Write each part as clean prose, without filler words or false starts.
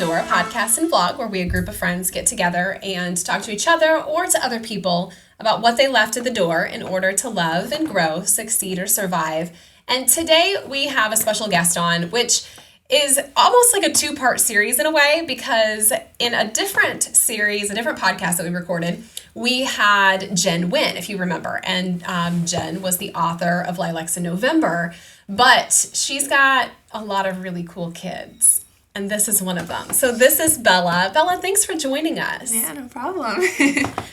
Door, a podcast and vlog where we, a group of friends, get together and talk to each other or to other people about what they left at the door in order to love and grow, succeed, or survive. And today we have a special guest on, which is almost like a two-part series in a way, because in a different series, a different podcast that we recorded, we had Jen Winn, if you remember. And Jen was the author of Lilacs in November, but she's got a lot of really cool kids. And this is one of them. So this is Bella. Bella, thanks for joining us. Yeah, no problem.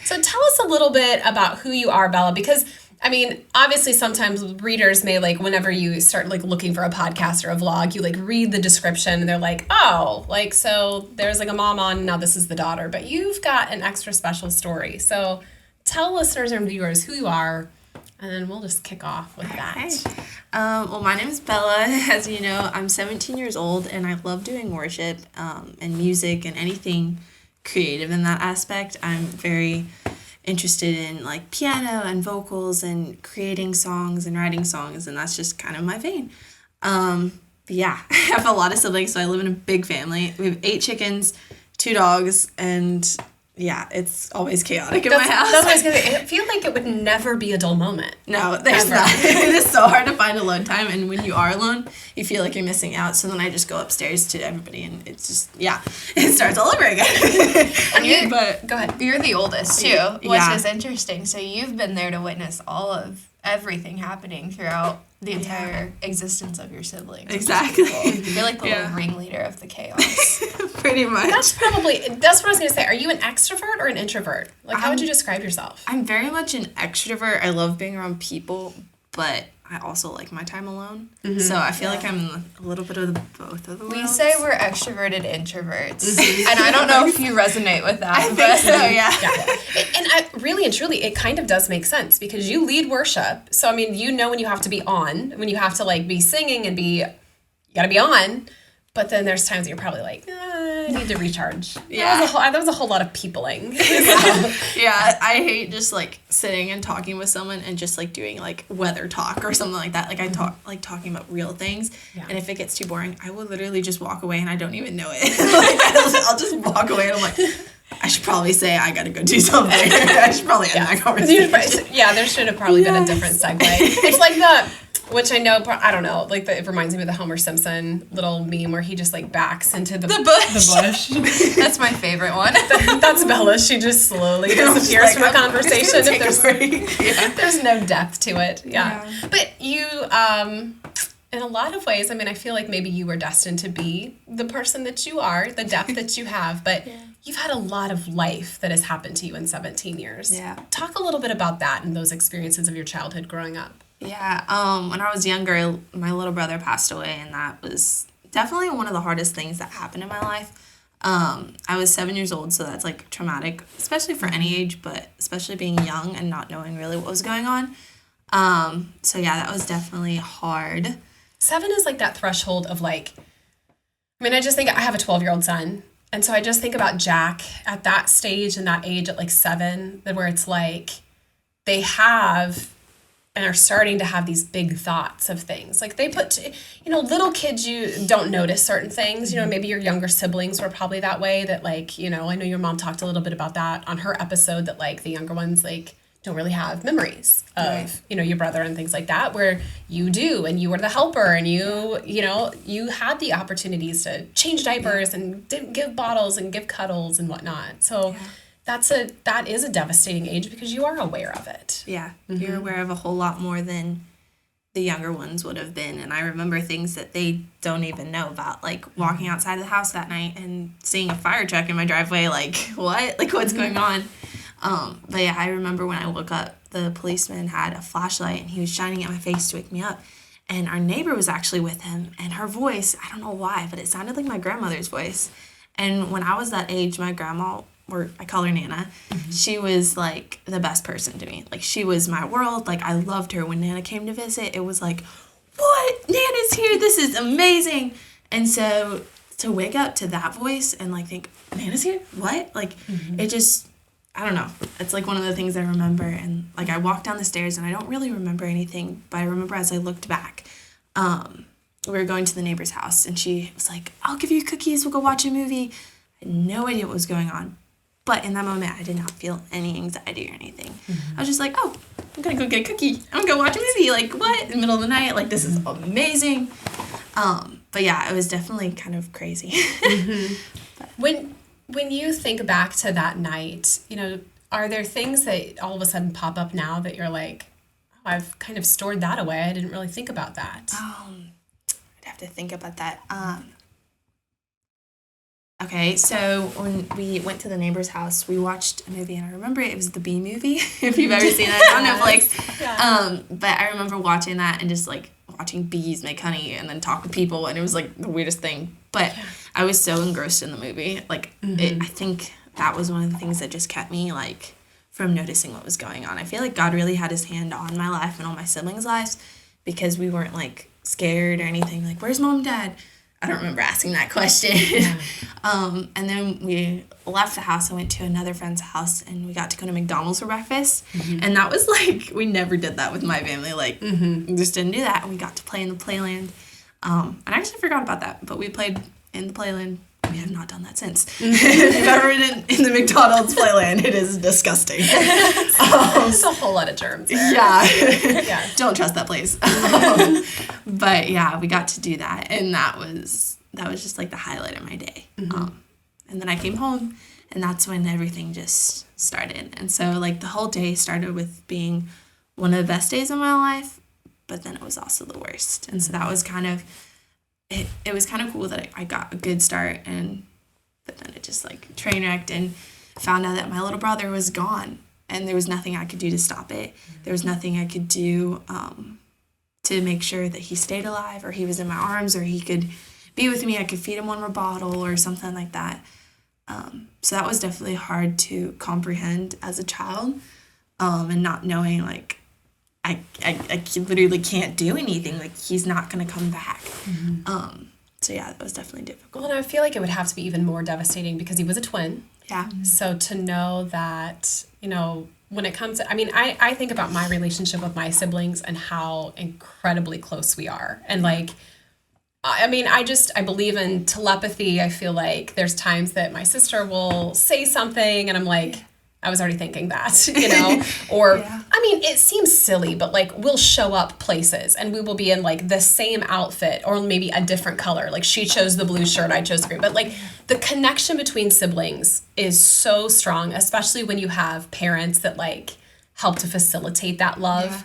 So tell us a little bit about who you are, Bella, because I mean, obviously sometimes readers may whenever you start looking for a podcast or a vlog, you read the description and they're like, oh, so there's a mom on, now this is the daughter, but you've got an extra special story. So tell listeners and viewers who you are, and then we'll just kick off with that. Well, my name is Bella. As you know, I'm 17 years old, and I love doing worship and music and anything creative in that aspect. I'm very interested in piano and vocals and creating songs and writing songs, and that's just kind of my vein. Yeah, I have a lot of siblings, so I live in a big family. We have 8 chickens, 2 dogs, and yeah, it's always chaotic in my house. That's what I was gonna say. I feel like it would never be a dull moment. No, there's not. It is so hard to find alone time, and when you are alone, you feel like you're missing out. So then I just go upstairs to everybody, and it's just, it starts all over again. But go ahead. You're the oldest too, which is interesting. So you've been there to witness all of everything happening throughout the entire existence of your siblings. Exactly. Cool. You're like the little ringleader of the chaos. Pretty much. That's what I was going to say. Are you an extrovert or an introvert? How would you describe yourself? I'm very much an extrovert. I love being around people, but I also like my time alone. Mm-hmm. So I feel like I'm a little bit of both of the worlds. We say we're extroverted introverts. And I don't know if you resonate with that. I think so, yeah. And I really and truly, it kind of does make sense because you lead worship. So, I mean, when you have to be on, when you have to be singing and you got to be on. But then there's times that you're probably I need to recharge. Yeah. That was a whole lot of peopling. Yeah, I hate just sitting and talking with someone and just doing weather talk or something like that. I talk talking about real things. Yeah. And if it gets too boring, I will literally just walk away and I don't even know it. I'll just walk away and I'm I should probably say I gotta go do something. I should probably end that conversation. There should have probably been a different segue. It's which I know, I don't know, it reminds me of the Homer Simpson little meme where he just backs into the bush. That's my favorite one. That's Bella. She just slowly disappears from a conversation if there's no depth to it. Yeah. But you, in a lot of ways, I feel like maybe you were destined to be the person that you are, the depth that you have, but you've had a lot of life that has happened to you in 17 years. Yeah. Talk a little bit about that and those experiences of your childhood growing up. Yeah, when I was younger, my little brother passed away, and that was definitely one of the hardest things that happened in my life. I was 7 years old, so that's traumatic, especially for any age, but especially being young and not knowing really what was going on. So yeah, that was definitely hard. 7 is that threshold of I just think I have a 12-year-old son, and so I just think about Jack at that stage and that age at 7, where it's they have and are starting to have these big thoughts of things. They put, little kids, you don't notice certain things. Maybe your younger siblings were probably that way that I know your mom talked a little bit about that on her episode that the younger ones don't really have memories of, your brother and things like that, where you do, and you were the helper and you had the opportunities to change diapers and give bottles and give cuddles and whatnot. So that is a devastating age because you are aware of it. Yeah, you're aware of a whole lot more than the younger ones would have been. And I remember things that they don't even know about, walking outside of the house that night and seeing a fire truck in my driveway, what? What's going on? But yeah, I remember when I woke up, the policeman had a flashlight and he was shining at my face to wake me up. And our neighbor was actually with him, and her voice, I don't know why, but it sounded like my grandmother's voice. And when I was that age, my grandma, or I call her Nana, she was the best person to me. She was my world. I loved her. When Nana came to visit, it was what? Nana's here. This is amazing. And so to wake up to that voice and think, Nana's here? What? It just, I don't know. It's one of the things I remember. And I walked down the stairs and I don't really remember anything, but I remember as I looked back, we were going to the neighbor's house, and she was like, I'll give you cookies, we'll go watch a movie. I had no idea what was going on. But in that moment, I did not feel any anxiety or anything. I was just like, oh, I'm going to go get a cookie. I'm going to go watch a movie. Like, what? In the middle of the night? Like, this is amazing. But yeah, it was definitely kind of crazy. When you think back to that night, you know, are there things that all of a sudden pop up now that you're like, oh, I've kind of stored that away. I didn't really think about that. I'd have to think about that. Okay, so when we went to the neighbor's house, we watched a movie, and I remember it was the Bee Movie, if you've ever seen it on Netflix. Yeah. But I remember watching that and just, like, watching bees make honey and then talk to people, and it was, like, the weirdest thing. But I was so engrossed in the movie. Like, I think that was one of the things that just kept me, like, from noticing what was going on. I feel like God really had his hand on my life and on my siblings' lives because we weren't, like, scared or anything. Like, where's Mom and Dad? I don't remember asking that question. Yeah. And then we left the house and went to another friend's house, and we got to go to McDonald's for breakfast. And that was like, we never did that with my family. Like, we just didn't do that. And we got to play in the playland. And I actually forgot about that, but we played in the playland. We have not done that since. If you've ever been in the McDonald's playland, it is disgusting. There's a whole lot of germs there. Yeah. Don't trust that place. But yeah, we got to do that, and that was just like the highlight of my day. And then I came home, and that's when everything just started. And so like the whole day started with being one of the best days of my life, but then it was also the worst. And so that was kind of it was kind of cool that I got a good start, but then it just like train wrecked, and found out that my little brother was gone, and there was nothing I could do to stop it. There was nothing I could do to make sure that he stayed alive, or he was in my arms, or he could be with me. I could feed him one more bottle or something like that. So that was definitely hard to comprehend as a child, and not knowing like I literally can't do anything. Like, he's not going to come back. So yeah, that was definitely difficult. Well, and I feel like it would have to be even more devastating because he was a twin. Yeah. So to know that, you know, when it comes to, I mean, I think about my relationship with my siblings and how incredibly close we are. And like, I mean, I believe in telepathy. I feel like there's times that my sister will say something and I'm like, I was already thinking that, you know, or, I mean, it seems silly, but like we'll show up places and we will be in like the same outfit or maybe a different color. Like she chose the blue shirt, I chose the green, but like the connection between siblings is so strong, especially when you have parents that like help to facilitate that love. Yeah.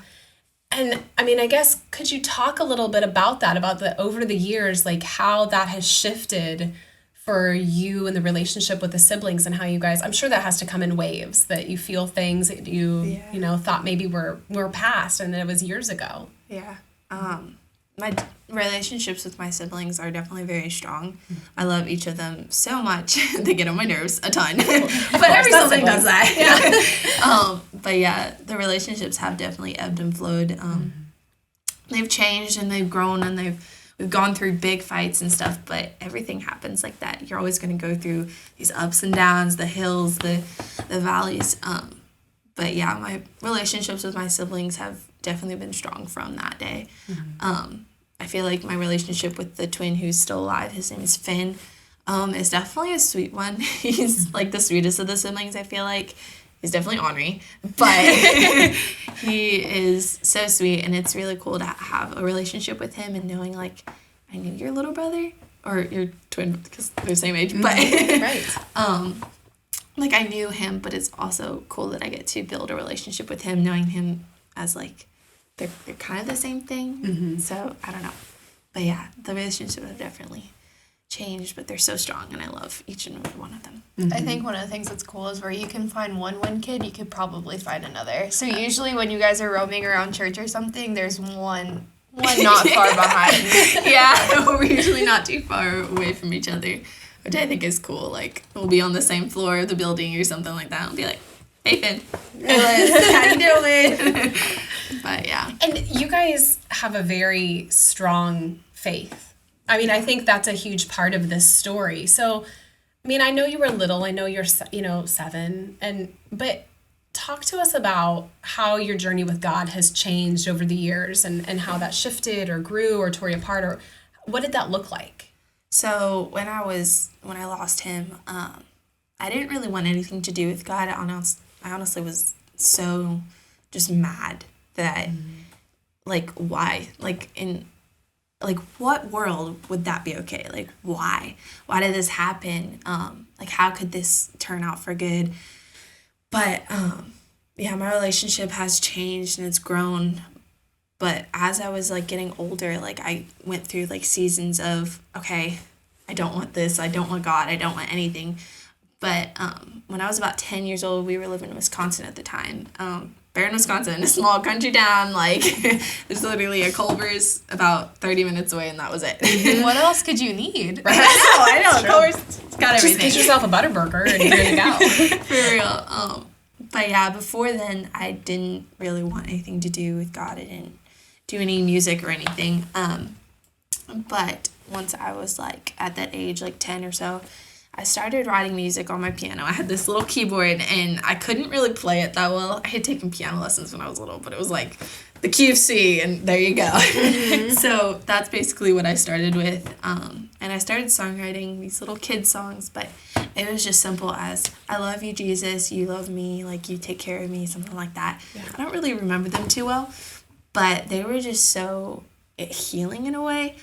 And I mean, I guess, could you talk a little bit about that, about over the years, like how that has shifted for you and the relationship with the siblings, and how you guys, I'm sure that has to come in waves, that you feel things that you know, thought maybe were past and that it was years ago. Yeah. My relationships with my siblings are definitely very strong. I love each of them so much. They get on my nerves a ton. But every sibling does that. Yeah. But yeah, the relationships have definitely ebbed and flowed. They've changed and they've grown, and we've gone through big fights and stuff, but everything happens like that. You're always going to go through these ups and downs, the hills, the valleys. But yeah, my relationships with my siblings have definitely been strong from that day. I feel like my relationship with the twin who's still alive, his name is Finn, is definitely a sweet one. He's like the sweetest of the siblings, I feel like. He's definitely ornery, but he is so sweet, and it's really cool to have a relationship with him and knowing, like, I knew your little brother, or your twin, because they're the same age, but, like, I knew him, but it's also cool that I get to build a relationship with him, knowing him as, like, they're kind of the same thing, so, I don't know. But, yeah, the relationships have definitely changed, but they're so strong, and I love each and every one of them. I think one of the things that's cool is where you can find one kid, you could probably find another. So usually when you guys are roaming around church or something, there's one not far behind. Yeah, we're usually not too far away from each other, which I think is cool. Like, we'll be on the same floor of the building or something like that, and be like, hey, Finn. How you doing? But, yeah. And you guys have a very strong faith. I mean, I think that's a huge part of this story. So, I mean, I know you were little. I know you're, 7. But talk to us about how your journey with God has changed over the years, and how that shifted or grew or tore you apart. Or what did that look like? So when I lost him, I didn't really want anything to do with God. I honestly was so just mad that, like, why? Like, what world would that be okay? Like, why? Why did this happen? Like, how could this turn out for good? But, yeah, my relationship has changed and it's grown. But as I was, like, getting older, like, I went through, like, seasons of, okay, I don't want this. I don't want God. I don't want anything. But when I was about 10 years old, we were living in Wisconsin at the time. Barron, Wisconsin, a small country town. Like, there's literally a Culver's about 30 minutes away, and that was it. What else could you need? Right? I know. Culver's got everything. Just get yourself a Butterburger and you're good to go. For real. But yeah, before then, I didn't really want anything to do with God. I didn't do any music or anything. But once I was, like, at that age, like 10 or so, I started writing music on my piano. I had this little keyboard, and I couldn't really play it that well. I had taken piano lessons when I was little, but it was like the key of C, and there you go. So that's basically what I started with. And I started songwriting these little kid songs, but it was just simple as, I love you, Jesus, you love me, like, you take care of me, something like that. Yeah. I don't really remember them too well, but they were just so healing in a way.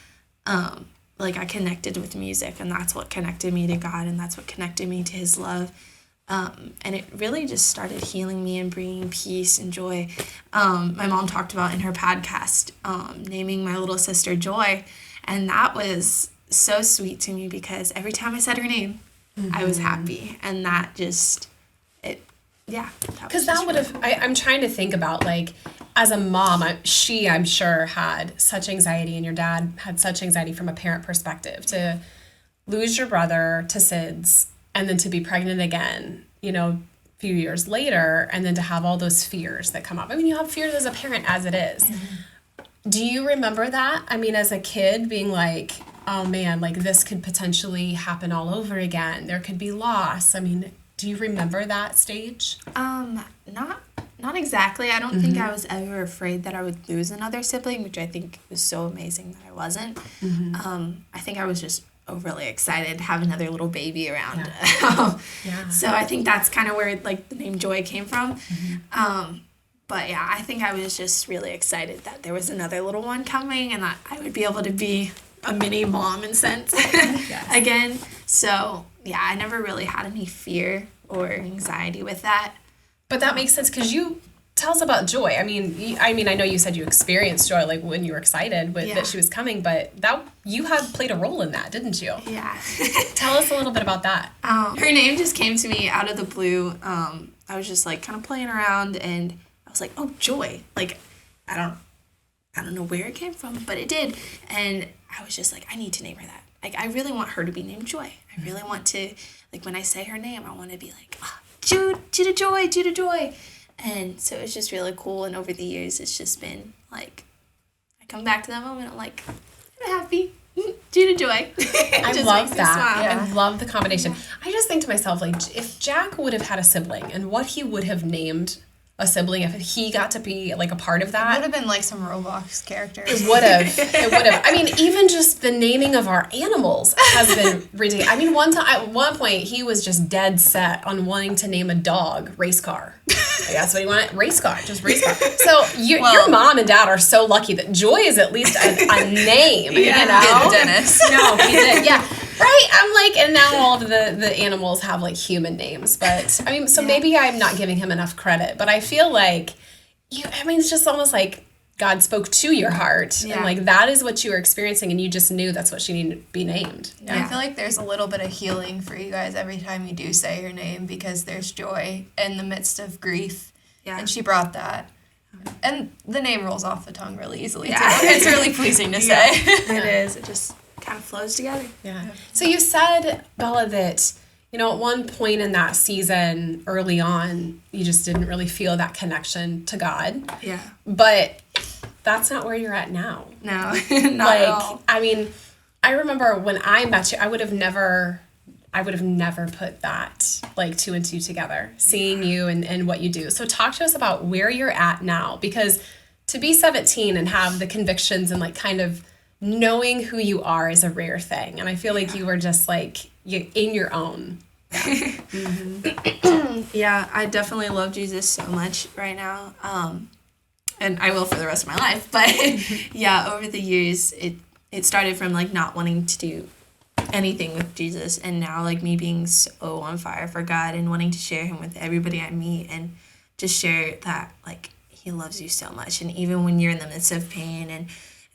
Like, I connected with music, and that's what connected me to God, and that's what connected me to his love. And it really just started healing me and bringing peace and joy. My mom talked about in her podcast, naming my little sister Joy, and that was so sweet to me because every time I said her name, I was happy, and that just, because that would have, I'm trying to think about, like, as a mom, I'm sure, had such anxiety, and your dad had such anxiety from a parent perspective to lose your brother to SIDS and then to be pregnant again, a few years later, and then to have all those fears that come up. I mean, you have fears as a parent as it is. Mm-hmm. Do you remember that? I mean, as a kid being like, oh man, like this could potentially happen all over again. There could be loss. I mean, do you remember that stage? Not exactly. I don't think I was ever afraid that I would lose another sibling, which I think was so amazing that I wasn't. I think I was just overly excited to have another little baby around. Yeah. So I think that's kind of where, like, the name Joy came from. But yeah, I think I was just really excited that there was another little one coming and that I would be able to be a mini mom in a sense again. So yeah, I never really had any fear or anxiety with that. But that makes sense because you tell us about joy. I mean, I know you said you experienced joy, like when you were excited that she was coming, but that you had played a role in that, didn't you? Yeah. Tell us a little bit about that. Her name just came to me out of the blue. I was just like kind of playing around, and I was like, oh, Joy. Like, I don't know where it came from, but it did, and I was just like, I need to name her that. Like, I really want her to be named Joy. I really want to, like, when I say her name, I want to be like, Judah Joy. And so it's just really cool. And over the years, it's just been like, I come back to that moment, I'm like, I'm happy. Judah Joy. I love that. Yeah. I love the combination. I just think to myself, like, if Jack would have had a sibling and what he would have named a sibling if he got to be like a part of that. It would have been like some Roblox characters. It would have. I mean, even just the naming of our animals has been ridiculous. I mean, at one point, he was just dead set on wanting to name a dog Race Car. Like, that's what he wanted. Race Car. So your mom and dad are so lucky that Joy is at least a name. Yeah, you know? Dennis. No, he did. Yeah. Right? I'm like, and now all of the animals have like human names. But I mean, so maybe I'm not giving him enough credit. But I feel like it's just almost like God spoke to your heart. Yeah. And like that is what you were experiencing, and you just knew that's what she needed to be named. Yeah. I feel like there's a little bit of healing for you guys every time you do say her name, because there's joy in the midst of grief. Yeah. And she brought that. And the name rolls off the tongue really easily, too. It's really pleasing to say. It is. It just kind of flows together. Yeah. So you said, Bella, that, at one point in that season, early on, you just didn't really feel that connection to God. Yeah. But that's not where you're at now. No, not at all. I mean, I remember when I met you, I would have never put that, like, 2 and 2 together, seeing you and what you do. So talk to us about where you're at now, because to be 17 and have the convictions and, like, kind of knowing who you are is a rare thing. And I feel like you were just like, you in your own. Yeah, I definitely love Jesus so much right now. And I will for the rest of my life. But yeah, over the years, it started from like not wanting to do anything with Jesus, and now like me being so on fire for God and wanting to share him with everybody I meet, and just share that like he loves you so much. And even when you're in the midst of pain and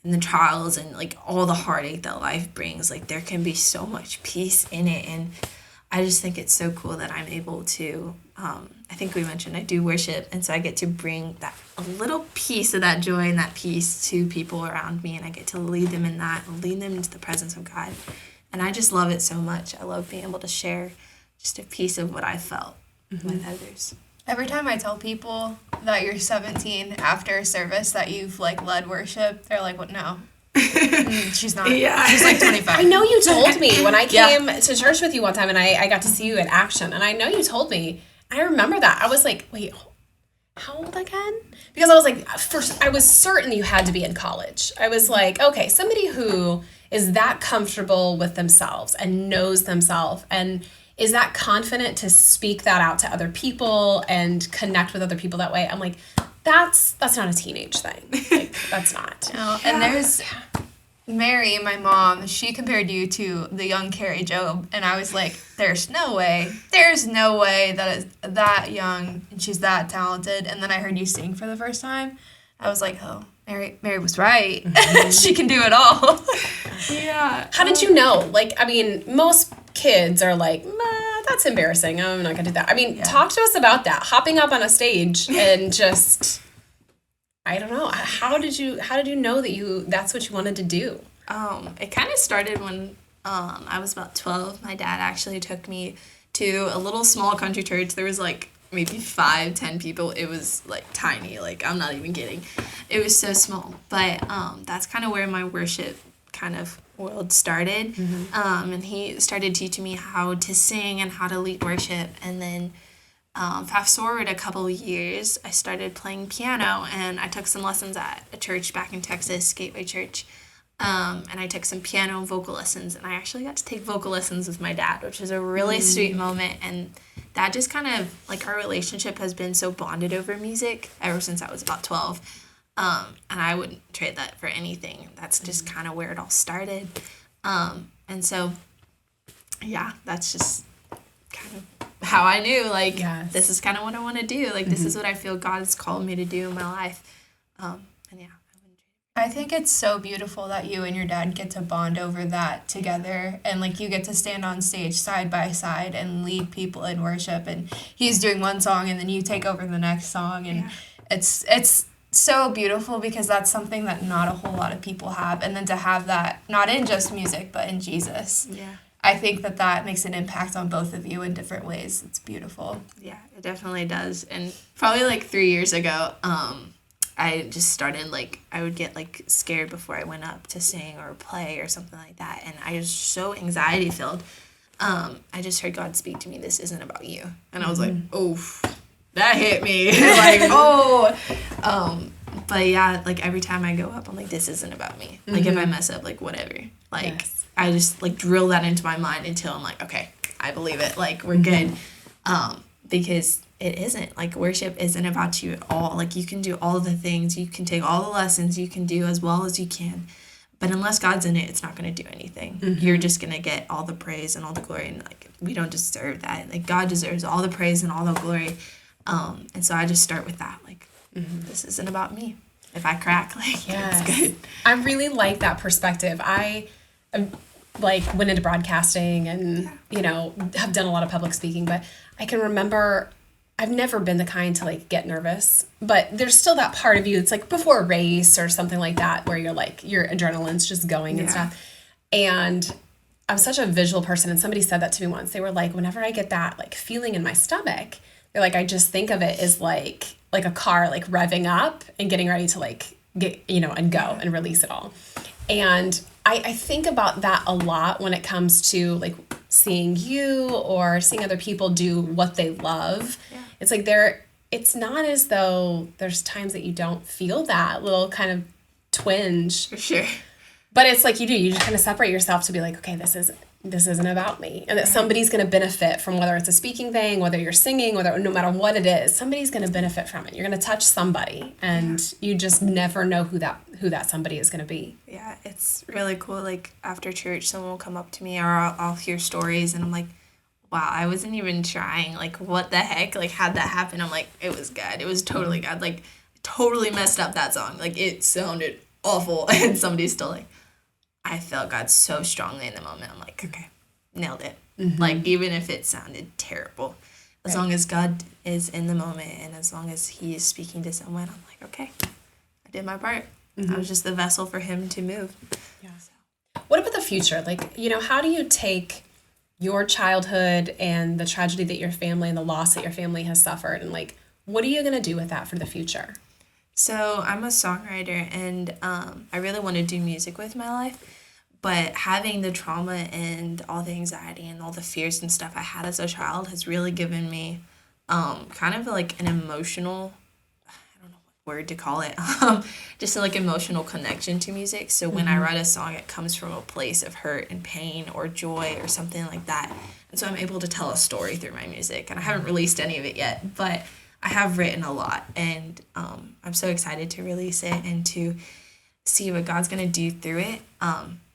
the trials and like all the heartache that life brings, like there can be so much peace in it. And I just think it's so cool that I'm able to, I think we mentioned I do worship, and so I get to bring that a little piece of that joy and that peace to people around me, and I get to lead them in that and lead them into the presence of God. And I just love it so much. I love being able to share just a piece of what I felt with others. Every time I tell people that you're 17 after a service that you've like led worship, they're like, "What? No, she's not. Yeah. She's like 25." I know you told me when I came to church with you one time, and I got to see you in action, and I know you told me. I remember that. I was like, wait, how old again? Because I was like, first, I was certain you had to be in college. I was like, okay, somebody who is that comfortable with themselves and knows themselves and is that confident to speak that out to other people and connect with other people that way. I'm like, that's not a teenage thing. Like, that's not. No, and there's Mary, my mom, she compared you to the young Carrie Job, and I was like, there's no way that is that young and she's that talented. And then I heard you sing for the first time. I was like, oh, Mary was right. She can do it all. Yeah. How did you know? Like, I mean, most kids are like, nah, that's embarrassing. I'm not gonna do that. I mean, talk to us about that. Hopping up on a stage and just, I don't know. How did you know that that's what you wanted to do? It kind of started when I was about 12. My dad actually took me to a little small country church. There was like maybe 5-10 people. It was like tiny. Like, I'm not even kidding. It was so small. But that's kind of where my worship kind of world started. And he started teaching me how to sing and how to lead worship. And then fast forward a couple of years, I started playing piano, and I took some lessons at a church back in Texas, Gateway Church. And I took some piano and vocal lessons, and I actually got to take vocal lessons with my dad, which was a really sweet moment. And that just kind of, like, our relationship has been so bonded over music ever since I was about 12. And I wouldn't trade that for anything. That's just kind of where it all started. And so, yeah, that's just kind of how I knew, like, this is kind of what I want to do. Like, this is what I feel God has called me to do in my life. And yeah. I think it's so beautiful that you and your dad get to bond over that together, and like you get to stand on stage side by side and lead people in worship, and he's doing one song and then you take over the next song, and it's so beautiful because that's something that not a whole lot of people have. And then to have that not in just music but in Jesus. Yeah. I think that makes an impact on both of you in different ways. It's beautiful. Yeah, it definitely does. And probably like 3 years ago, I just started, like, I would get, like, scared before I went up to sing or play or something like that. And I was so anxiety-filled. I just heard God speak to me, this isn't about you. And I was like, oh, that hit me. Like, oh. But, yeah, like, every time I go up, I'm like, this isn't about me. Like, if I mess up, like, whatever. Like, I just, like, drill that into my mind until I'm like, okay, I believe it. Like, we're good. Because it isn't. Like, worship isn't about you at all. Like, you can do all the things. You can take all the lessons. You can do as well as you can. But unless God's in it, it's not going to do anything. You're just going to get all the praise and all the glory. And, like, we don't deserve that. Like, God deserves all the praise and all the glory. And so I just start with that. Like, this isn't about me. If I crack, like, it's good. I really like that perspective. I like went into broadcasting and, you know, have done a lot of public speaking, but I can remember I've never been the kind to, like, get nervous, but there's still that part of you. It's like before a race or something like that where you're like, your adrenaline's just going and stuff. And I'm such a visual person. And somebody said that to me once. They were like, whenever I get that, like, feeling in my stomach, they're like, I just think of it as like a car, like, revving up and getting ready to, like, get, you know, and go and release it all. And I think about that a lot when it comes to, like, seeing you or seeing other people do what they love. It's like it's not as though there's times that you don't feel that little kind of twinge. For sure. But it's like you just kind of separate yourself to be like, okay, this isn't about me. And that somebody's going to benefit from, whether it's a speaking thing, whether you're singing, no matter what it is, somebody's going to benefit from it. You're going to touch somebody, and you just never know who that somebody is going to be. Yeah, it's really cool. Like after church, someone will come up to me, or I'll hear stories, and I'm like, wow, I wasn't even trying. Like, what the heck? Like, how'd that happen? I'm like, it was God. It was totally God. Like, totally messed up that song. Like, it sounded awful, and somebody's still like, I felt God so strongly in the moment. I'm like, okay, nailed it. Mm-hmm. Like, even if it sounded terrible, as long as God is in the moment, and as long as he is speaking to someone, I'm like, okay, I did my part. Mm-hmm. I was just the vessel for him to move. Yeah. So. What about the future? Like, how do you take your childhood and the tragedy that your family and the loss that your family has suffered, and like, what are you going to do with that for the future? So I'm a songwriter, and I really want to do music with my life, but having the trauma and all the anxiety and all the fears and stuff I had as a child has really given me kind of like an emotional, I don't know what word to call it, just like emotional connection to music. So when I write a song, it comes from a place of hurt and pain or joy or something like that. And so I'm able to tell a story through my music, and I haven't released any of it yet, but I have written a lot, and I'm so excited to release it and to see what God's going to do through it.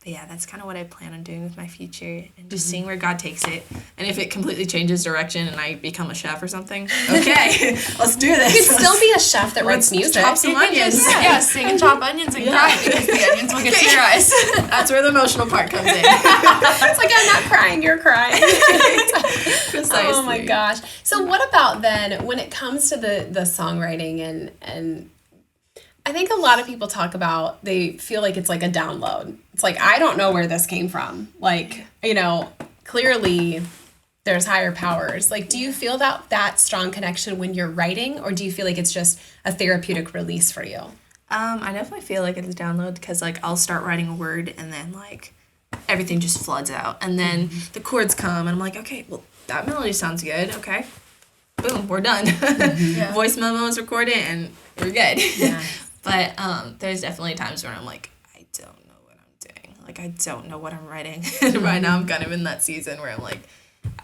But yeah, that's kind of what I plan on doing with my future, and just seeing where God takes it. And if it completely changes direction and I become a chef or something, okay, let's do this. You could still be a chef that writes music. Chop some onions. Yeah, sing and chop onions and cry because the onions will get to your eyes. That's where the emotional part comes in. It's like, I'm not crying, you're crying. Precisely. Oh my gosh. So what about then when it comes to the songwriting and I think a lot of people talk about, they feel like it's like a download. It's like, I don't know where this came from. Like, clearly there's higher powers. Like, do you feel that strong connection when you're writing, or do you feel like it's just a therapeutic release for you? I definitely feel like it's a download, because like I'll start writing a word and then like everything just floods out, and then the chords come and I'm like, okay, well that melody sounds good. Okay, boom, we're done. Yeah. Voice memo is recorded and we're good. Yeah. But there's definitely times where I'm like, I don't know what I'm doing. Like, I don't know what I'm writing. And right now I'm kind of in that season where I'm like,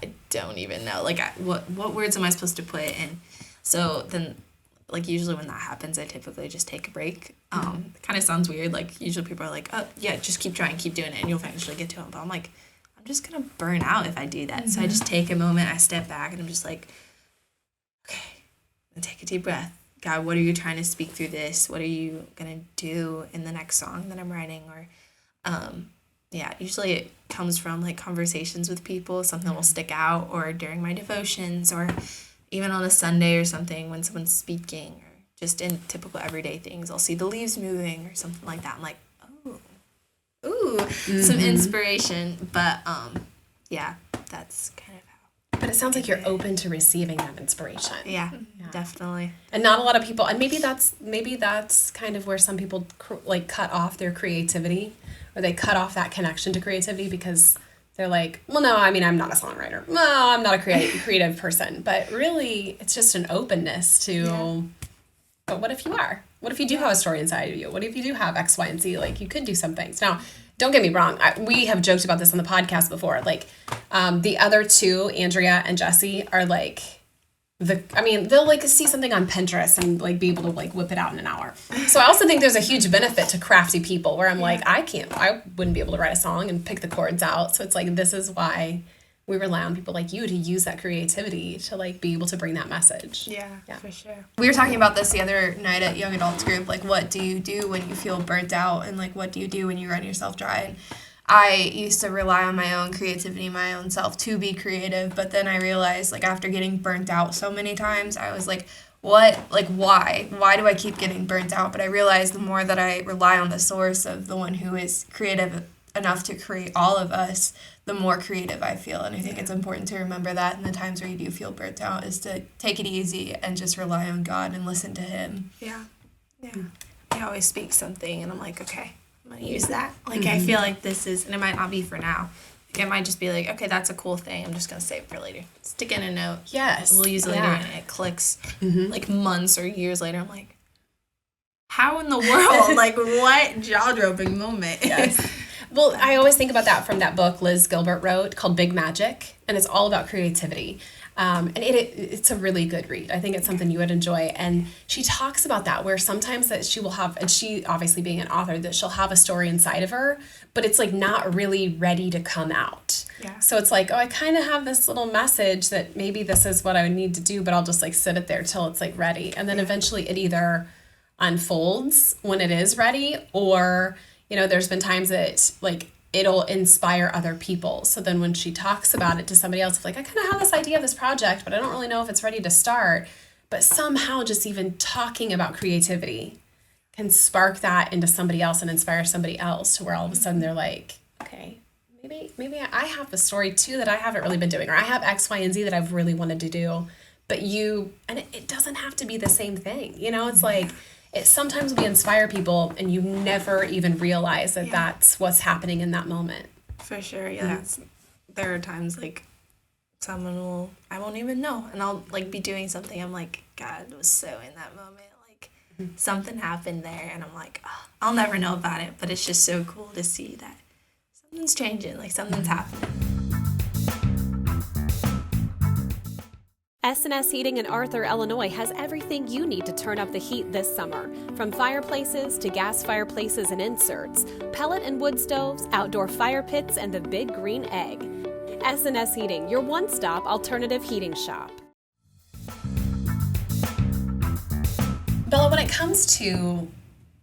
I don't even know. Like, what words am I supposed to put in? So then, like, usually when that happens, I typically just take a break. It kind of sounds weird. Like, usually people are like, oh, yeah, just keep trying, keep doing it, and you'll eventually get to it. But I'm like, I'm just going to burn out if I do that. Mm-hmm. So I just take a moment, I step back, and I'm just like, okay, and take a deep breath. God, what are you trying to speak through this? What are you going to do in the next song that I'm writing? Or, usually it comes from like conversations with people, something will stick out, or during my devotions, or even on a Sunday or something when someone's speaking, or just in typical everyday things. I'll see the leaves moving or something like that. I'm like, some inspiration. But, that's kind of how. But it sounds like you're open to receiving that inspiration. Yeah, definitely. And not a lot of people, and maybe that's kind of where some people cut off their creativity, or they cut off that connection to creativity because they're like, well, no, I mean, I'm not a songwriter. No, I'm not a creative person. But really, it's just an openness to, but what if you are? What if you do have a story inside of you? What if you do have X, Y, and Z? Like, you could do some things. Now, don't get me wrong. We have joked about this on the podcast before. Like, the other two, Andrea and Jesse, are like they'll like see something on Pinterest and like be able to like whip it out in an hour. So I also think there's a huge benefit to crafty people where I'm like, I wouldn't be able to write a song and pick the chords out. So it's like, this is why we rely on people like you to use that creativity to like be able to bring that message. Yeah, for sure. We were talking about this the other night at Young Adults Group, like, what do you do when you feel burnt out, and like, what do you do when you run yourself dry? And I used to rely on my own creativity, my own self to be creative, but then I realized, like, after getting burnt out so many times, I was like, why do I keep getting burnt out? But I realized the more that I rely on the source of the one who is creative enough to create all of us, the more creative I feel. And I think it's important to remember that in the times where you do feel burnt out, is to take it easy and just rely on God and listen to him. Yeah. I always speak something and I'm like, okay, I'm going to use that. Like, I feel like this is, and it might not be for now. Like, it might just be like, okay, that's a cool thing. I'm just going to save it for later. Stick in a note. Yes. We'll use it later, and it clicks like months or years later. I'm like, how in the world? Like, what jaw-dropping moment? Yes. Well, I always think about that from that book Liz Gilbert wrote called Big Magic, and it's all about creativity. And it's a really good read. I think it's something you would enjoy. And she talks about that, where sometimes that she will have, and she obviously being an author, that she'll have a story inside of her, but it's like not really ready to come out. Yeah. So it's like, oh, I kind of have this little message that maybe this is what I need to do, but I'll just like sit it there till it's like ready. And then eventually it either unfolds when it is ready, or, you know, there's been times that like it'll inspire other people. So then when she talks about it to somebody else, it's like, I kind of have this idea of this project, but I don't really know if it's ready to start. But somehow just even talking about creativity can spark that into somebody else and inspire somebody else to where all of a sudden they're like, okay, maybe I have a story too that I haven't really been doing, or I have X, Y, and Z that I've really wanted to do. But it doesn't have to be the same thing. You know, it's like, sometimes we inspire people and you never even realize that that's what's happening in that moment. For sure, yeah. There are times like I won't even know, and I'll like be doing something. I'm like, God was so in that moment. Like something happened there, and I'm like, oh, I'll never know about it. But it's just so cool to see that something's changing, like something's happening. SNS Heating in Arthur, Illinois has everything you need to turn up the heat this summer. From fireplaces to gas fireplaces and inserts, pellet and wood stoves, outdoor fire pits, and the big green egg. SNS Heating, your one-stop alternative heating shop. Bella, when it comes to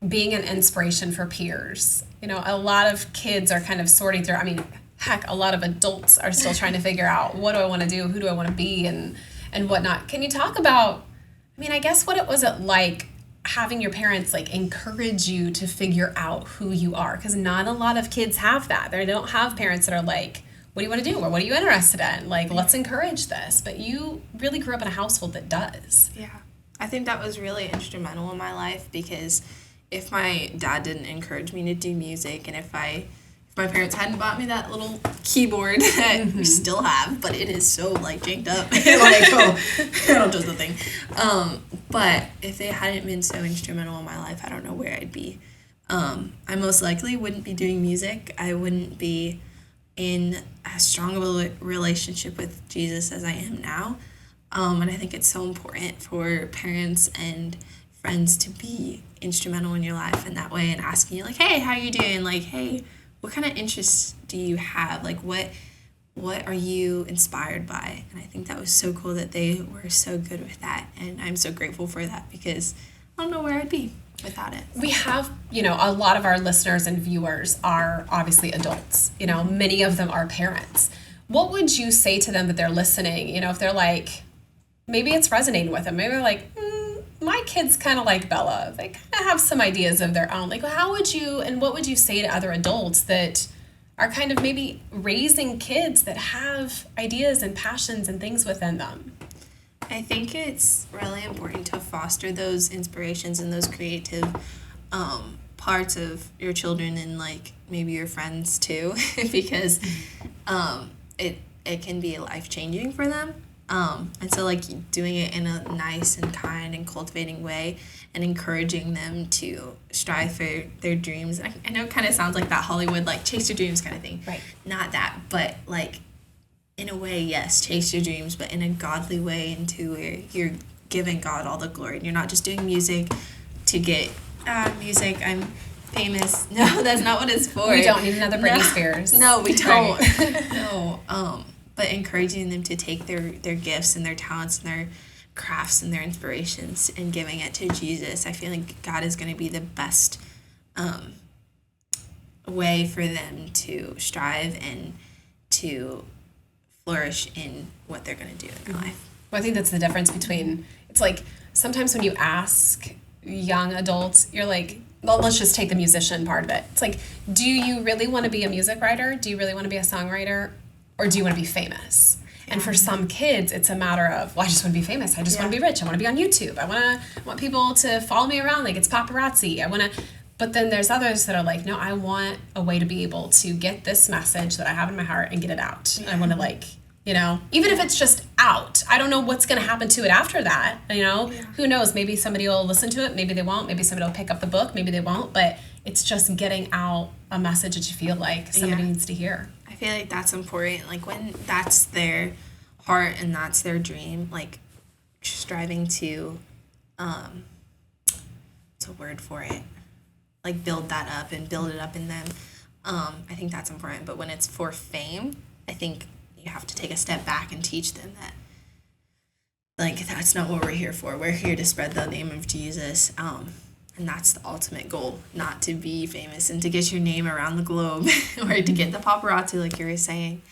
being an inspiration for peers, you know, a lot of kids are kind of sorting through, I mean, heck, a lot of adults are still trying to figure out, what do I want to do? Who do I want to be? And whatnot. Can you talk about, I mean, I guess what it was like having your parents like encourage you to figure out who you are? Because not a lot of kids have that. They don't have parents that are like, what do you want to do? Or what are you interested in? Like, let's encourage this. But you really grew up in a household that does. Yeah. I think that was really instrumental in my life, because if my dad didn't encourage me to do music, and if my parents hadn't bought me that little keyboard that we still have, but it is so like janked up, like, oh, I don't trust the thing. But if they hadn't been so instrumental in my life, I don't know where I'd be. I most likely wouldn't be doing music. I wouldn't be in as strong of a relationship with Jesus as I am now. And I think it's so important for parents and friends to be instrumental in your life in that way, and asking you like, hey, how are you doing? Like, hey, what kind of interests do you have? Like, what are you inspired by? And I think that was so cool that they were so good with that. And I'm so grateful for that, because I don't know where I'd be without it. We have, you know, a lot of our listeners and viewers are obviously adults. You know, many of them are parents. What would you say to them that they're listening? You know, if they're like, maybe it's resonating with them. Maybe they're like, my kids kind of like Bella. They kind of have some ideas of their own. Like, how would you, and what would you say to other adults that are kind of maybe raising kids that have ideas and passions and things within them? I think it's really important to foster those inspirations and those creative parts of your children, and like maybe your friends too, because it can be life-changing for them. And so like doing it in a nice and kind and cultivating way, and encouraging them to strive for their dreams. I know it kind of sounds like that Hollywood, like chase your dreams kind of thing. Right. Not that, but like in a way, yes, chase your dreams, but in a godly way, into where you're giving God all the glory. And you're not just doing music to get music, I'm famous. No, that's not what it's for. We don't need another Britney Spears. No, we don't. Right. No. But encouraging them to take their gifts and their talents and their crafts and their inspirations and giving it to Jesus. I feel like God is going to be the best way for them to strive and to flourish in what they're going to do in their life. Well, I think that's the difference between, it's like sometimes when you ask young adults, you're like, well, let's just take the musician part of it. It's like, do you really want to be a music writer? Do you really want to be a songwriter? Or do you want to be famous? And for some kids, it's a matter of, well, I just want to be famous. I just want to be rich. I want to be on YouTube. I want people to follow me around like it's paparazzi. But then there's others that are like, no, I want a way to be able to get this message that I have in my heart and get it out. Yeah. I want to like You know, even if it's just out, I don't know what's going to happen to it after that. You know, who knows? Maybe somebody will listen to it. Maybe they won't. Maybe somebody will pick up the book. Maybe they won't. But it's just getting out a message that you feel like somebody needs to hear. I feel like that's important. Like when that's their heart and that's their dream, like striving to, what's a word for it? Like build that up and build it up in them. I think that's important. But when it's for fame, I think you have to take a step back and teach them that, like, that's not what we're here for. We're here to spread the name of Jesus, and that's the ultimate goal, not to be famous and to get your name around the globe or to get the paparazzi, like you were saying.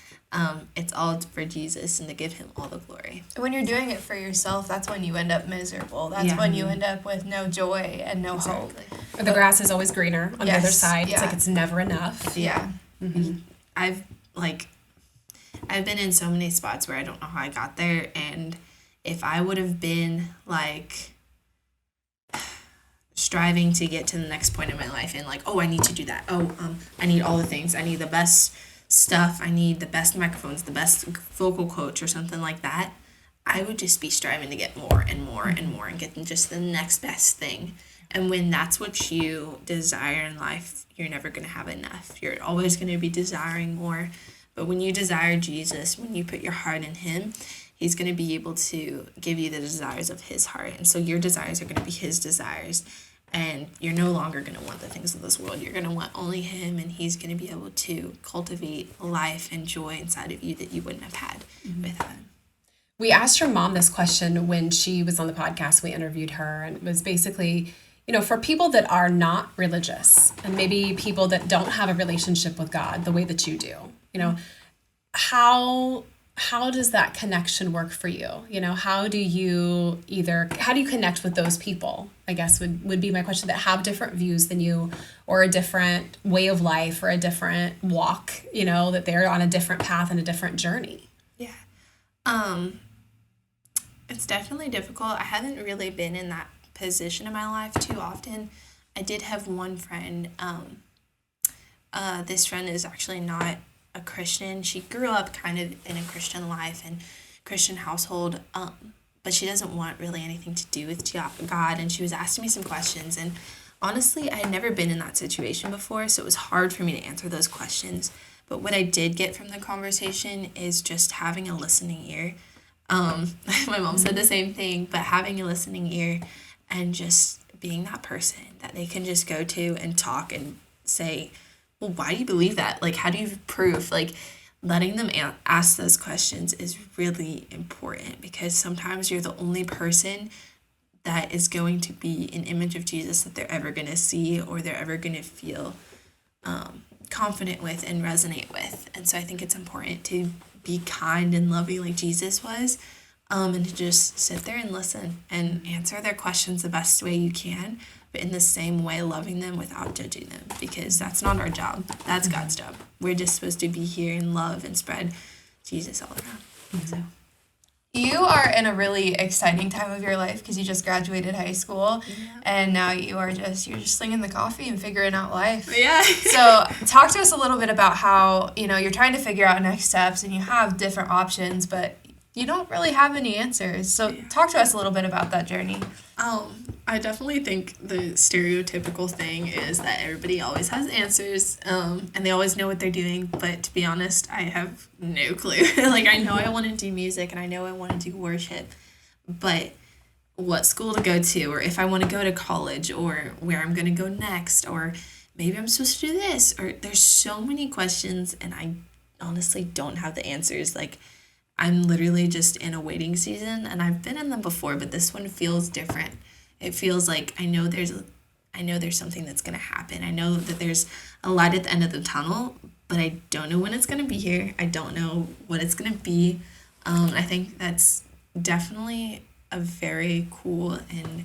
It's all for Jesus and to give him all the glory. When you're doing it for yourself, that's when you end up miserable. That's when you end up with no joy and no hope. Or the grass is always greener on the other side. Yeah. It's like it's never enough. Yeah. Mm-hmm. I've been in so many spots where I don't know how I got there, and if I would have been like striving to get to the next point in my life and like, oh, I need to do that. I need all the things. I need the best stuff. I need the best microphones, the best vocal coach or something like that. I would just be striving to get more and more and more and get just the next best thing. And when that's what you desire in life, you're never going to have enough. You're always going to be desiring more. But when you desire Jesus, when you put your heart in him, he's going to be able to give you the desires of his heart. And so your desires are going to be his desires. And you're no longer going to want the things of this world. You're going to want only him, and he's going to be able to cultivate life and joy inside of you that you wouldn't have had without him. We asked your mom this question when she was on the podcast. We interviewed her, and it was basically, you know, for people that are not religious and maybe people that don't have a relationship with God the way that you do, you know, how does that connection work for you? You know, how do you connect with those people, I guess would be my question, that have different views than you or a different way of life or a different walk, you know, that they're on a different path and a different journey? Yeah. It's definitely difficult. I haven't really been in that position in my life too often. I did have one friend. This friend is actually not a Christian. She grew up kind of in a Christian life and Christian household, but she doesn't want really anything to do with God. And she was asking me some questions, and honestly, I had never been in that situation before, so it was hard for me to answer those questions. But what I did get from the conversation is just having a listening ear. My mom said the same thing, but having a listening ear and just being that person that they can just go to and talk and say, well, why do you believe that? Like, how do you prove? Like, letting them ask those questions is really important, because sometimes you're the only person that is going to be an image of Jesus that they're ever going to see or they're ever going to feel confident with and resonate with. And so I think it's important to be kind and loving like Jesus was, and to just sit there and listen and answer their questions the best way you can, but in the same way loving them without judging them, because that's not our job. That's God's job. We're just supposed to be here and love and spread Jesus all around. So you are in a really exciting time of your life because you just graduated high school, and now you're just slinging the coffee and figuring out life. Yeah. So talk to us a little bit about how, you know, you're trying to figure out next steps and you have different options, but you don't really have any answers. So talk to us a little bit about that journey. I definitely think the stereotypical thing is that everybody always has answers, and they always know what they're doing, but to be honest, I have no clue. Like, I know I want to do music, and I know I want to do worship, but what school to go to, or if I want to go to college, or where I'm going to go next, or maybe I'm supposed to do this, or there's so many questions, and I honestly don't have the answers. Like, I'm literally just in a waiting season, and I've been in them before, but this one feels different. It feels like I know there's something that's going to happen. I know that there's a light at the end of the tunnel, but I don't know when it's going to be here. I don't know what it's going to be. I think that's definitely a very cool and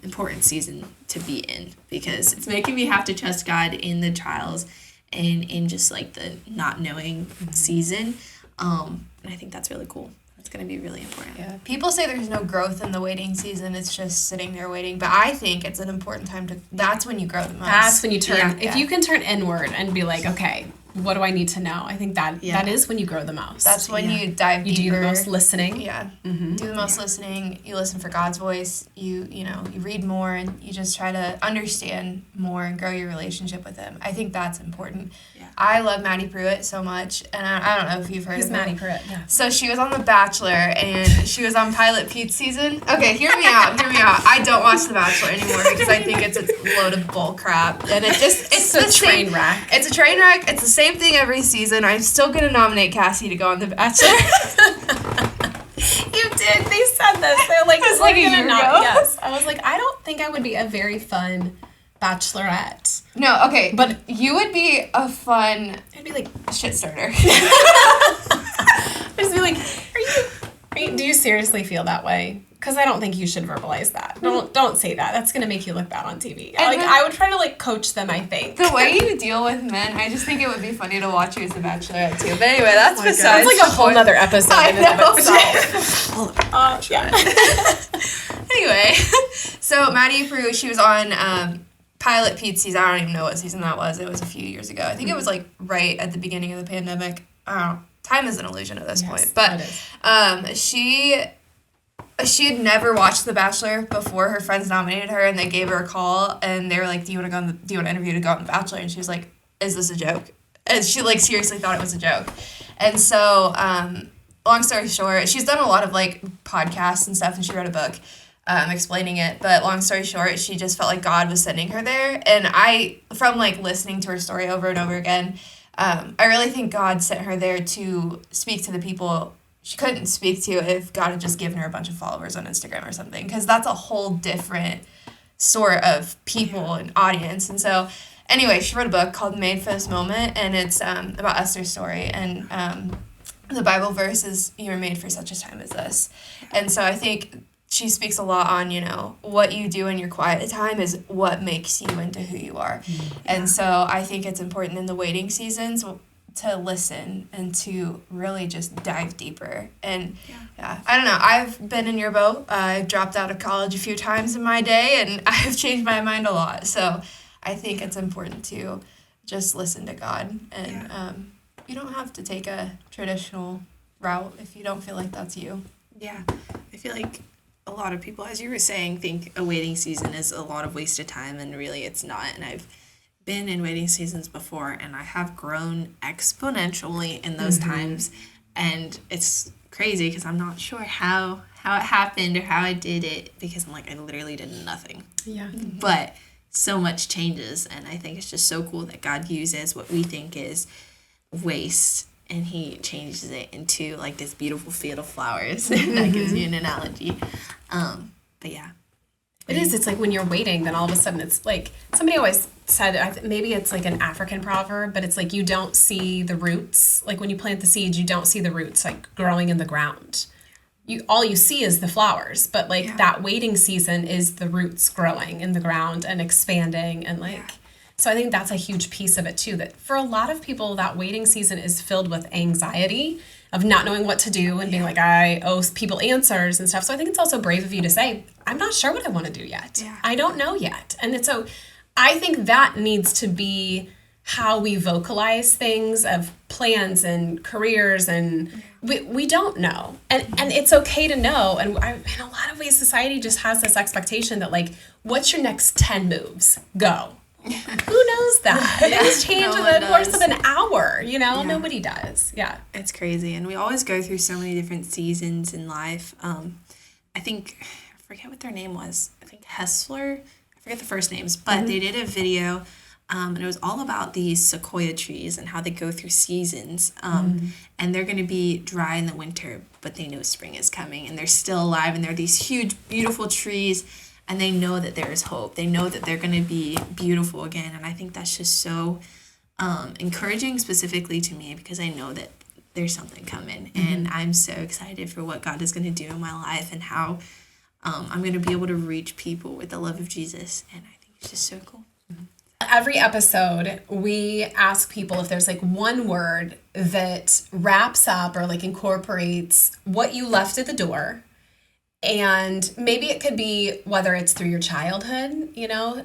important season to be in, because it's making me have to trust God in the trials and in just like the not knowing season. And I think that's really cool. It's going to be really important. Yeah. People say there's no growth in the waiting season. It's just sitting there waiting. But I think it's an important time that's when you grow the most. That's when you turn, if you can turn inward and be like, okay, what do I need to know? I think that is when you grow the most. That's when you dive deeper. You do the most listening. Yeah. Mm-hmm. Do the most listening. You listen for God's voice. You read more, and you just try to understand more and grow your relationship with him. I think that's important. Yeah. I love Maddie Pruitt so much, and I don't know if you've heard of her. Maddie Pruitt? Yeah. So she was on The Bachelor, and she was on Pilot Pete's season. Okay, hear me out. I don't watch The Bachelor anymore because I think it's a load of bull crap, and it's a train wreck. It's a train wreck. It's the same thing every season. I'm still gonna nominate Cassie to go on The Bachelor. You did. They said this. They're like, it's like a year ago. Yes. I was like, I don't think I would be a very fun bachelorette. No, okay, but you would be a fun. I'd be like shit starter. I'd just be like, do you seriously feel that way? Because I don't think you should verbalize that. Don't say that. That's gonna make you look bad on TV. I would try to coach them. I think the way you deal with men, I just think it would be funny to watch you as a bachelorette too. But anyway, that's besides. It's like a whole nother episode. I know. Yeah. Anyway, so Maddie Pruitt, she was on Pilot Pete's season. I don't even know what season that was. It was a few years ago. I think it was right at the beginning of the pandemic. Time is an illusion at this point. But she had never watched The Bachelor before. Her friends nominated her, and they gave her a call, and they were like, do you want to interview to go on The Bachelor? And she was like, is this a joke? And she seriously thought it was a joke. And so long story short, she's done a lot of podcasts and stuff, and she wrote a book explaining it. But long story short, she just felt like God was sending her there. And from listening to her story over and over again, I really think God sent her there to speak to the people she couldn't speak to if God had just given her a bunch of followers on Instagram or something, because that's a whole different sort of people and audience. And so anyway, she wrote a book called Made for This Moment, and it's about Esther's story. And the Bible verse is, you were made for such a time as this. And so I think she speaks a lot on, what you do in your quiet time is what makes you into who you are. Mm-hmm. And so I think it's important in the waiting seasons to listen and to really just dive deeper. And I don't know, I've been in your boat. I've dropped out of college a few times in my day, and I've changed my mind a lot. So I think it's important to just listen to God. And you don't have to take a traditional route if you don't feel like that's you. Yeah, I feel like a lot of people, as you were saying, think a waiting season is a lot of wasted time, and really it's not. And I've been in waiting seasons before, and I have grown exponentially in those times, and it's crazy because I'm not sure how it happened or how I did it, because I'm I literally did nothing. Yeah. But so much changes, and I think it's just so cool that God uses what we think is waste, and he changes it into this beautiful field of flowers. That gives you an analogy. But yeah. It is. It's when you're waiting, then all of a sudden it's somebody always said, maybe it's an African proverb, but it's you don't see the roots. When you plant the seeds, you don't see the roots growing in the ground. All you see is the flowers, but that waiting season is the roots growing in the ground and expanding and So I think that's a huge piece of it too, that for a lot of people, that waiting season is filled with anxiety of not knowing what to do and being I owe people answers and stuff. So I think it's also brave of you to say, I'm not sure what I want to do yet. Yeah. I don't know yet. And so I think that needs to be how we vocalize things of plans and careers, and we don't know. And it's okay to know. And in a lot of ways, society just has this expectation that what's your next 10 moves? Go. Who knows that? Things change in the course of an hour, Nobody does. Yeah. It's crazy. And we always go through so many different seasons in life. I forget what their name was. I think Hessler. I forget the first names, but they did a video, and it was all about these sequoia trees and how they go through seasons. And they're going to be dry in the winter, but they know spring is coming, and they're still alive, and they're these huge, beautiful trees. And they know that there is hope. They know that they're going to be beautiful again. And I think that's just so encouraging, specifically to me, because I know that there's something coming. And I'm so excited for what God is going to do in my life, and how I'm going to be able to reach people with the love of Jesus. And I think it's just so cool. Every episode, we ask people if there's one word that wraps up or incorporates what you left at the door And maybe it could be whether it's through your childhood,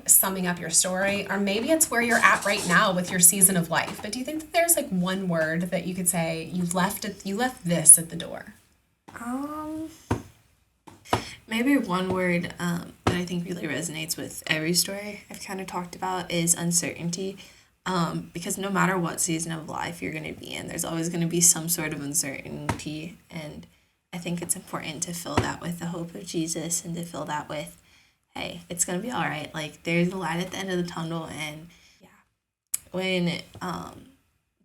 summing up your story, or maybe it's where you're at right now with your season of life. But do you think that there's like one word that you could say you left this at the door? Maybe one word that I think really resonates with every story I've kind of talked about is uncertainty. Because no matter what season of life you're going to be in, there's always going to be some sort of uncertainty. And I think it's important to fill that with the hope of Jesus and to fill that with, hey, it's going to be all right. Like, there's a light at the end of the tunnel. And when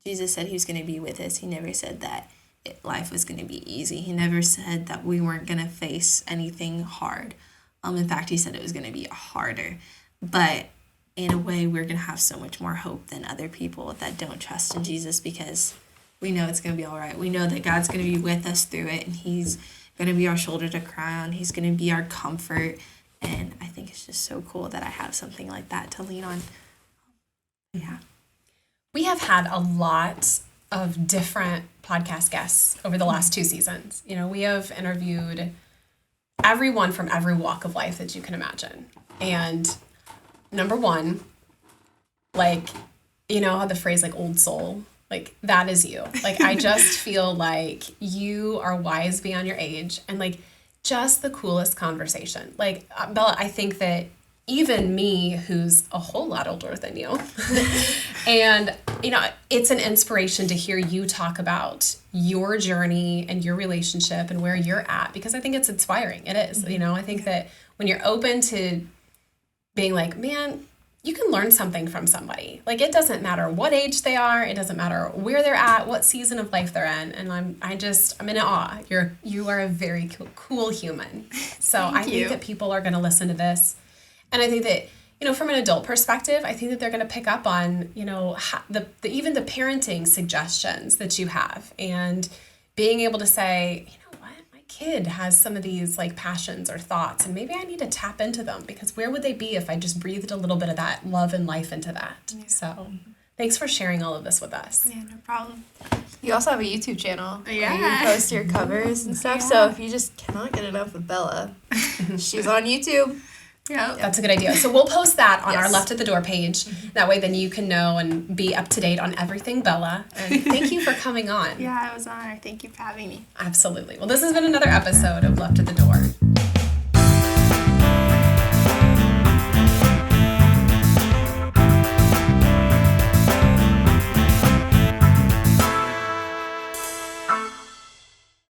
Jesus said he was going to be with us, he never said that life was going to be easy. He never said that we weren't going to face anything hard. In fact, he said it was going to be harder. But in a way, we're going to have so much more hope than other people that don't trust in Jesus, because we know it's going to be all right. We know that God's going to be with us through it, and he's going to be our shoulder to cry on. He's going to be our comfort. And I think it's just so cool that I have something like that to lean on. Yeah. We have had a lot of different podcast guests over the last 2 seasons. We have interviewed everyone from every walk of life that you can imagine. And number one, like, how the phrase like old soul, like that is you. Like, I just feel like you are wise beyond your age and like just the coolest conversation. Like, Bella, I think that even me, who's a whole lot older than you, and, it's an inspiration to hear you talk about your journey and your relationship and where you're at, because I think it's inspiring. It is, I think that when you're open to being like, man, you can learn something from somebody. Like, it doesn't matter what age they are. It doesn't matter where they're at, what season of life they're in. And I'm in awe. You are a very cool human. So I think that people are going to listen to this. And I think that, from an adult perspective, I think that they're going to pick up on, even the parenting suggestions that you have, and being able to say, my kid has some of these like passions or thoughts, and maybe I need to tap into them, because where would they be if I just breathed a little bit of that love and life into that? Yeah. So thanks for sharing all of this with us. Yeah, no problem. You also have a YouTube channel where you post your covers and stuff. Yeah. So if you just cannot get enough of Bella, she's on YouTube. Yeah, that's a good idea. So we'll post that on our Left at the Door page. Mm-hmm. That way then you can know and be up to date on everything Bella. And thank you for coming on. Yeah, it was an honor. Thank you for having me. Absolutely. Well, this has been another episode of Left at the Door.